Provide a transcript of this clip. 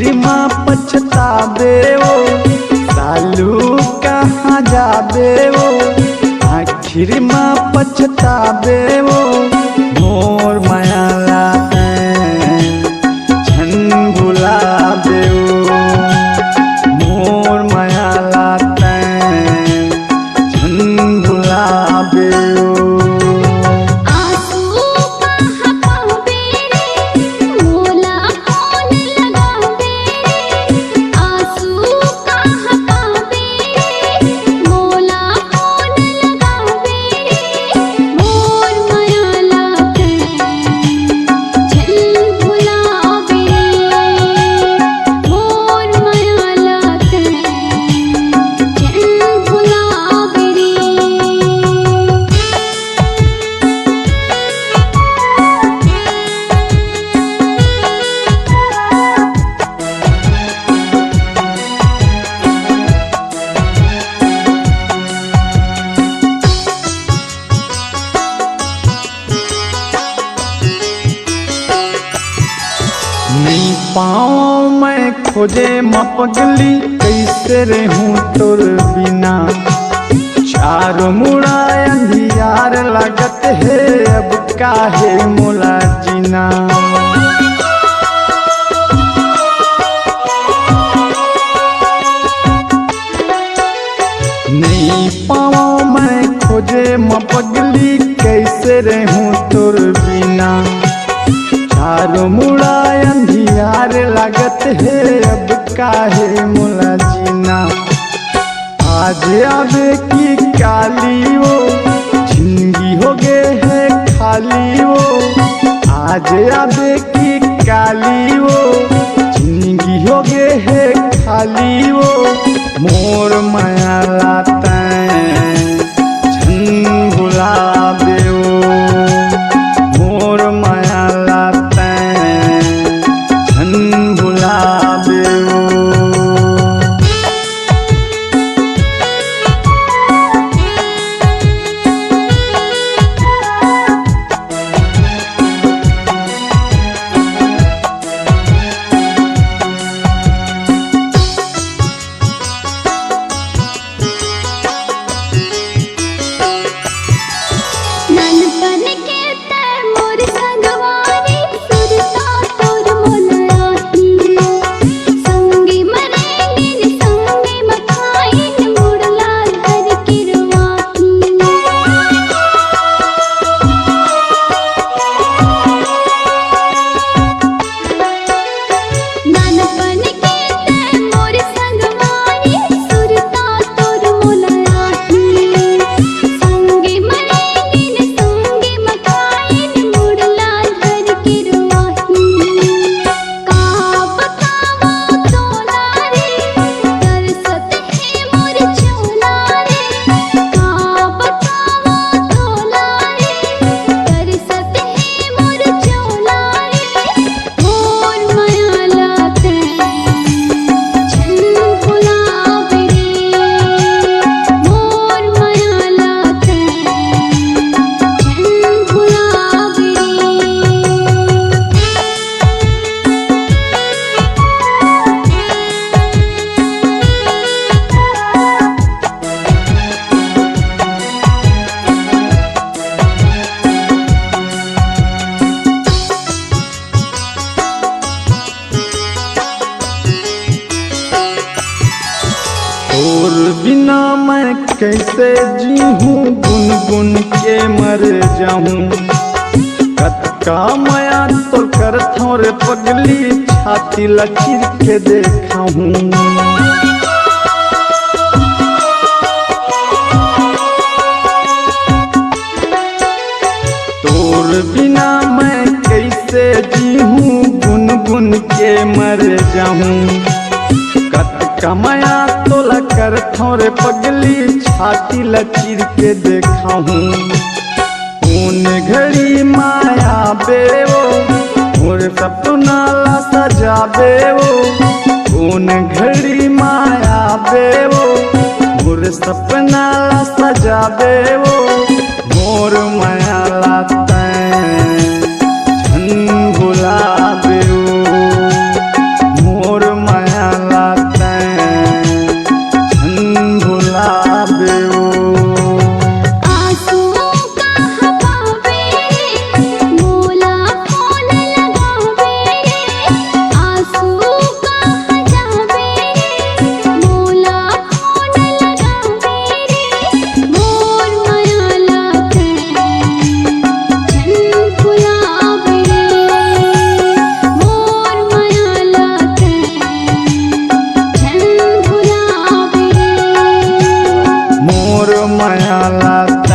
आखिर माँ पछतावे वो सालू कहाँ जावे वो आखिर माँ पछतावे वो मोर माया लाते छन भुलावे वो मोर माया लाते छन भुलावे वो नहीं पाँव मैं खोजे मपगली कैसे रहूं तोर बिना चारों मुड़ा अंधियार लगत है अब काहे मोला जीना नहीं पाँव मैं खोजे मपगली कैसे रहूं तोर बिना चारों मुड़ा अंधियार लागत है अब काहे मोला जीना आज आवे की काली वो जिंदगी हो गए है खाली वो आज आवे की काली वो जिंदगी हो गए है खाली वो मोर माया लाता छन भुलावे वो मोर माया भुलावे वो और बिना मैं कैसे जीहूँ गुन के मर जाऊँ कतका माया तो करथों रे पगली छाती लकीर के देखा हूँ तोर बिना मैं कैसे जीहूँ गुन के मर जाऊँ कमाया तोला कर थोरे पगली छाती लकीर के देखा हूँ उन घड़ी माया बेवो और सपना ला सजावे वो उन घड़ी माया बेवो और सपना ला सजावे वो मोर माया लाता छन भुलावे वो मोर साथ